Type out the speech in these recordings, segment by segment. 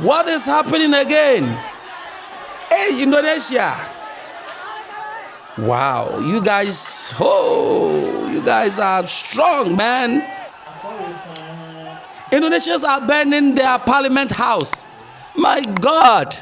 What is happening again? Hey, Indonesia. Wow, you guys are strong, man. Indonesians are burning their parliament house. My God.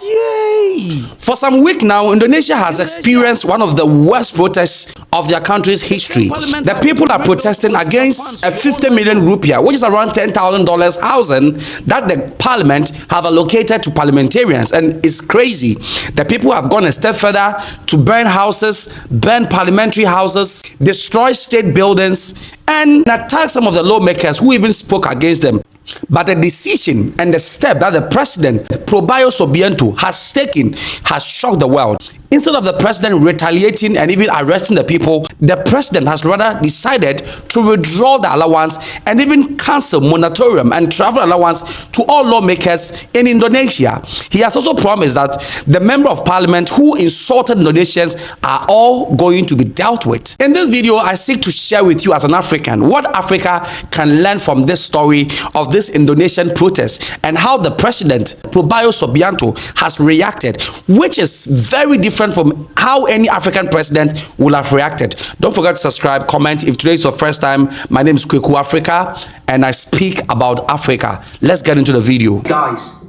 Yay! For some week now, Indonesia has experienced one of the worst protests of their country's history. The people are protesting against a 50 million rupiah, which is around $10,000 housing that the parliament have allocated to parliamentarians, and it's crazy. The people have gone a step further to burn houses, burn parliamentary houses, destroy state buildings, and attack some of the lawmakers who even spoke against them. But the decision and the step that the president, Ramaphosa, has taken has shocked the world. Instead of the president retaliating and even arresting the people, the president has rather decided to withdraw the allowance and even cancel moratorium and travel allowance to all lawmakers in Indonesia. He has also promised that the member of parliament who insulted Indonesians are all going to be dealt with. In this video, I seek to share with you as an African what Africa can learn from this story of this Indonesian protest and how the president, Ramaphosa, has reacted, which is very different from how any African president will have reacted. Don't forget to subscribe, comment. If today is your first time, my name is Kweku Africa and I speak about Africa. Let's get into the video. Guys,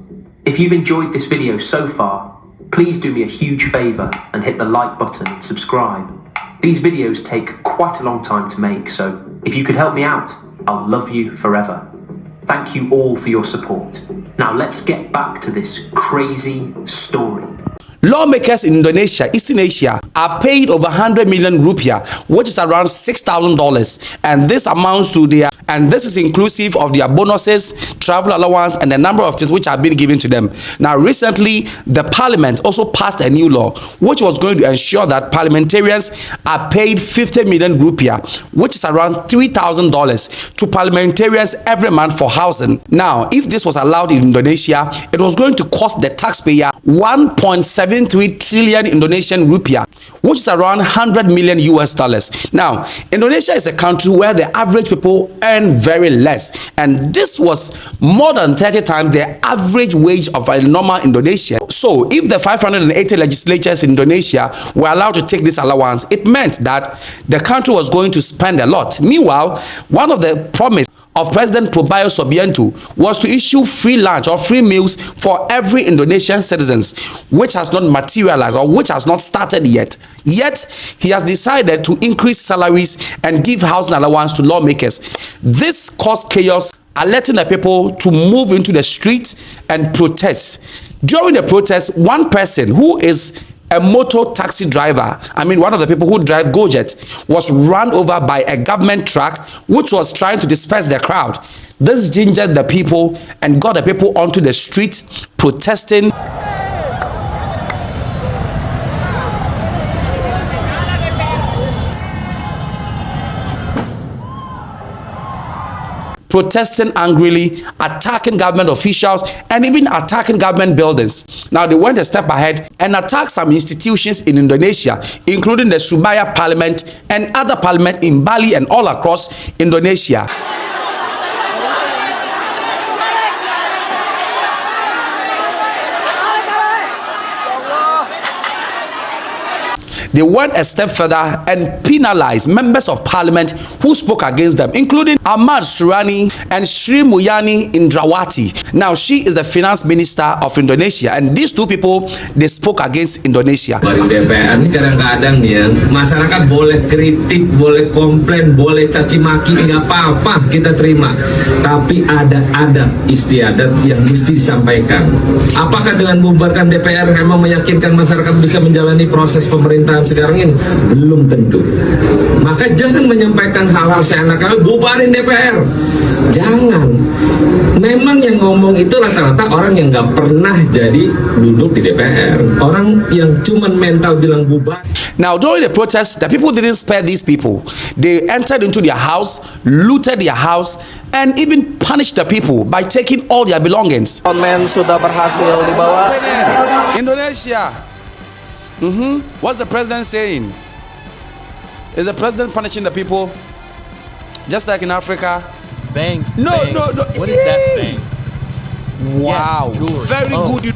if you've enjoyed this video so far, please do me a huge favor and hit the like button and subscribe. These videos take quite a long time to make, so if you could help me out, I'll love you forever. Thank you all for your support. Now let's get back to this crazy story. Lawmakers in Indonesia, Eastern Asia, are paid over 100 million rupiah, which is around $6,000, and this amounts to this is inclusive of their bonuses, travel allowance, and a number of things which have been given to them. Now, recently, the parliament also passed a new law, which was going to ensure that parliamentarians are paid 50 million rupiah, which is around $3,000 to parliamentarians every month for housing. Now, if this was allowed in Indonesia, it was going to cost the taxpayer 1.73 trillion Indonesian rupiah, which is around 100 million US dollars. Now, Indonesia is a country where the average people earn very less, and this was more than 30 times the average wage of a normal Indonesian. So, if the 580 legislatures in Indonesia were allowed to take this allowance, it meant that the country was going to spend a lot. Meanwhile, one of the promises of President Ramaphosa was to issue free lunch or free meals for every Indonesian citizens, which has not materialized or which has not started yet. Yet, he has decided to increase salaries and give housing allowance to lawmakers. This caused chaos, alerting the people to move into the street and protest. During the protest, one person who is a motor taxi driver, one of the people who drive Gojek, was run over by a government truck which was trying to disperse the crowd. This gingered the people and got the people onto the streets protesting. Protesting angrily, attacking government officials, and even attacking government buildings. Now, they went a step ahead and attacked some institutions in Indonesia, including the Surabaya Parliament and other parliament in Bali and all across Indonesia. They went a step further and penalized members of parliament who spoke against them, including Ahmad Surani and Sri Mulyani Indrawati. Now, she is the finance minister of Indonesia, and these two people, they spoke against Indonesia. Dari DPR ini kadang-kadang ya, masyarakat boleh kritik, boleh komplain, boleh caci maki, nggak apa-apa kita terima. Tapi ada adab istiadat yang mesti disampaikan. Apakah dengan membubarkan DPR memang meyakinkan masyarakat bisa menjalani proses pemerintahan sekarang ini? Belum tentu. Maka jangan menyampaikan hal-hal seenaknya, bubarin DPR. Jangan. Memang yang ngomong itu rata-rata orang yang nggak pernah jadi duduk di DPR. Orang yang cuman mental bilang bubar. Now, during the protest, the people didn't spare these people. They entered into their house, looted their house, and even punished the people by taking all their belongings. Sudah berhasil dibawa. Indonesia. What's the president saying? Is the president punishing the people just like in Africa? Bang. No, bang. no, no. What is that bang? Wow, very good.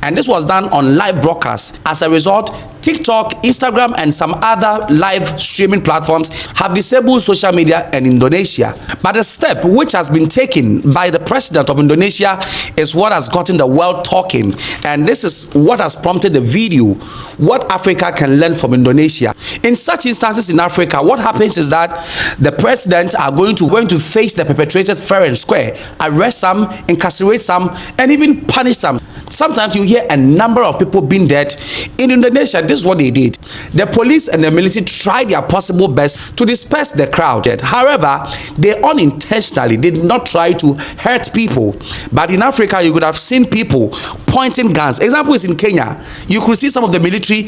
And this was done on live broadcast. As a result, TikTok, Instagram, and some other live streaming platforms have disabled social media in Indonesia. But the step which has been taken by the president of Indonesia is what has gotten the world talking. And this is what has prompted the video, what Africa can learn from Indonesia. In such instances in Africa, what happens is that the president are going to face the perpetrators fair and square, arrest some, incarcerate some, and even punish some. Sometimes you hear a number of people being dead. In Indonesia, this is what they did. The police and the military tried their possible best to disperse the crowd. However, they unintentionally did not try to hurt people. But in Africa, you could have seen people pointing guns. Example is in Kenya. You could see some of the military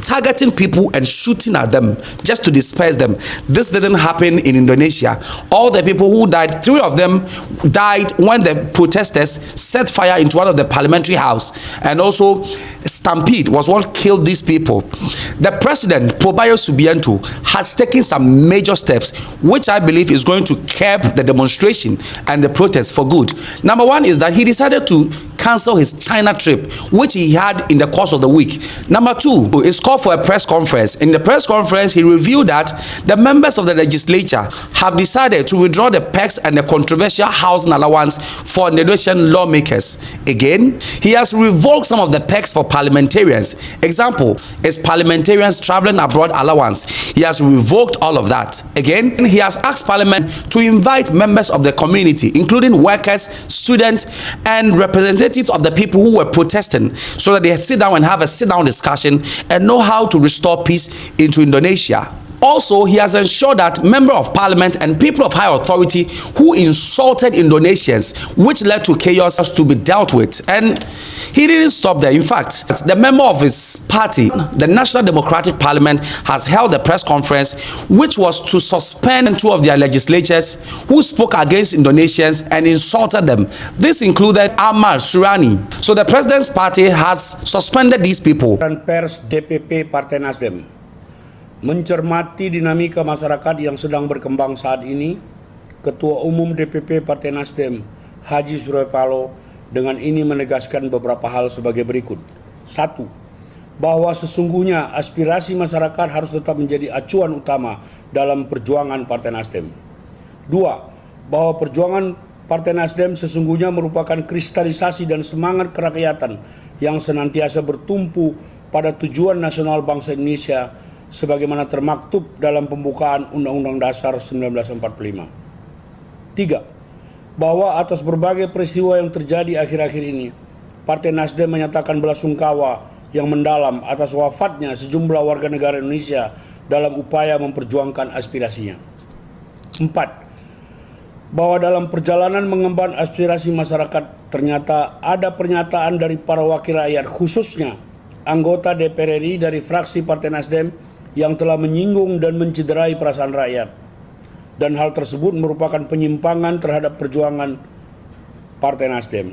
targeting people and shooting at them just to disperse them. This didn't happen in Indonesia. All the people who died, 3 of them died when the protesters set fire into one of the parliamentary house, and also stampede was what killed these people. The president, Pobayo Subianto, has taken some major steps which I believe is going to curb the demonstration and the protest for good. Number one is that he decided to cancel his China trip, which he had in the course of the week. Number two is called for a press conference. In the press conference, he revealed that the members of the legislature have decided to withdraw the perks and the controversial housing allowance for Indonesian lawmakers. Again, he has revoked some of the perks for parliamentarians. Example is parliamentarians traveling abroad allowance. He has revoked all of that. Again, he has asked parliament to invite members of the community, including workers, students, and representatives of the people who were protesting, so that they sit down and have a sit-down discussion and know how to restore peace into Indonesia. Also, he has ensured that member of parliament and people of high authority who insulted Indonesians, which led to chaos, to be dealt with. And he didn't stop there. In fact, the member of his party, the National Democratic Parliament, has held a press conference which was to suspend 2 of their legislators who spoke against Indonesians and insulted them. This included Ahmad Surani. So the president's party has suspended these people. Pers DPP Partai Nasdem mencermati dinamika masyarakat yang sedang berkembang saat ini, Ketua Umum DPP Partai Nasdem, Haji Surya Paloh, dengan ini menegaskan beberapa hal sebagai berikut. 1. Bahwa sesungguhnya aspirasi masyarakat harus tetap menjadi acuan utama dalam perjuangan Partai Nasdem. 2. Bahwa perjuangan Partai Nasdem sesungguhnya merupakan kristalisasi dan semangat kerakyatan yang senantiasa bertumpu pada tujuan nasional bangsa Indonesia sebagaimana termaktub dalam pembukaan Undang-Undang Dasar 1945. 3. Bahwa atas berbagai peristiwa yang terjadi akhir-akhir ini, Partai Nasdem menyatakan belasungkawa yang mendalam atas wafatnya sejumlah warga negara Indonesia dalam upaya memperjuangkan aspirasinya. 4. Bahwa dalam perjalanan mengemban aspirasi masyarakat, ternyata ada pernyataan dari para wakil rakyat, khususnya anggota DPR RI dari fraksi Partai Nasdem, yang telah menyinggung dan mencederai perasaan rakyat. Dan hal tersebut merupakan penyimpangan terhadap perjuangan Partai Nasdem.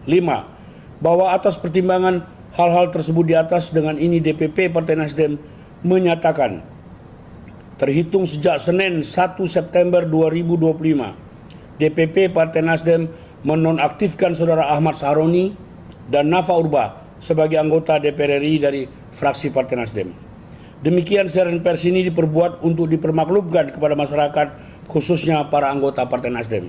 5. Bahwa atas pertimbangan hal-hal tersebut di atas, dengan ini DPP Partai Nasdem menyatakan, terhitung sejak Senin 1 September 2025, DPP Partai Nasdem menonaktifkan Saudara Ahmad Sahroni dan Nafa Urba sebagai anggota DPR RI dari fraksi Partai Nasdem. Demikian siaran pers ini diperbuat untuk dipermaklumkan kepada masyarakat, khususnya para anggota Partai Nasdem.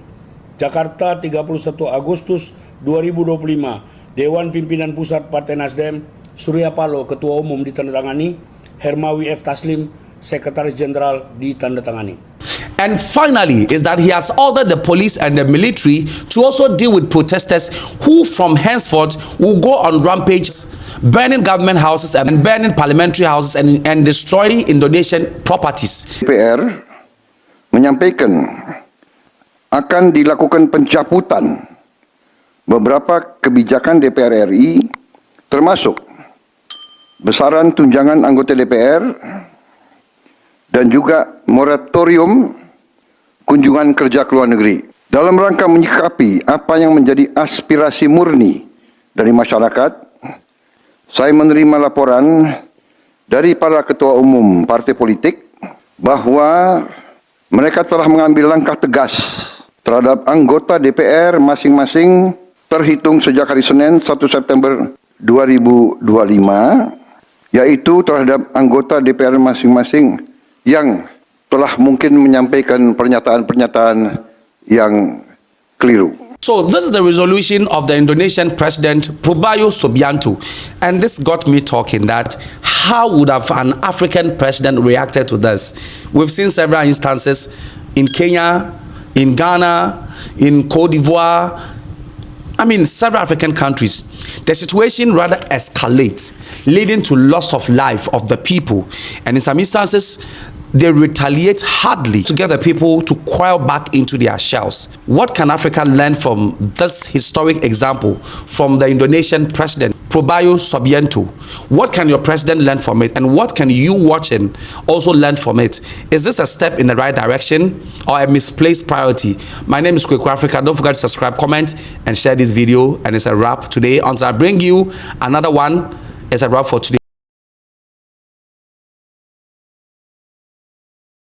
Jakarta, 31 Agustus 2025. Dewan Pimpinan Pusat Partai Nasdem, Surya Paloh, Ketua Umum, ditandatangani. Hermawi F. Taslim, Sekretaris Jenderal, ditandatangani. And finally is that he has ordered the police and the military to also deal with protesters who from henceforth will go on rampages, burning government houses and burning parliamentary houses and destroying Indonesian properties. DPR menyampaikan akan dilakukan pencabutan beberapa kebijakan DPR RI, termasuk besaran tunjangan anggota DPR dan juga moratorium kunjungan kerja ke luar negeri. Dalam rangka menyikapi apa yang menjadi aspirasi murni dari masyarakat, saya menerima laporan dari para ketua umum partai politik bahwa mereka telah mengambil langkah tegas terhadap anggota DPR masing-masing terhitung sejak hari Senin 1 September 2025, yaitu terhadap anggota DPR masing-masing yang telah mungkin menyampaikan pernyataan-pernyataan yang keliru. So this is the resolution of the Indonesian President Prabowo Subianto, and this got me talking that how would have an African president reacted to this? We've seen several instances in Kenya, in Ghana, in Cote d'Ivoire, several African countries. The situation rather escalates, leading to loss of life of the people, and in some instances they retaliate hardly to get the people to coil back into their shells. What can Africa learn from this historic example from the Indonesian president, Prabowo Subianto? What can your president learn from it? And what can you watching also learn from it? Is this a step in the right direction or a misplaced priority? My name is Kweku Africa. Don't forget to subscribe, comment, and share this video. And it's a wrap today. Until I bring you another one, it's a wrap for today.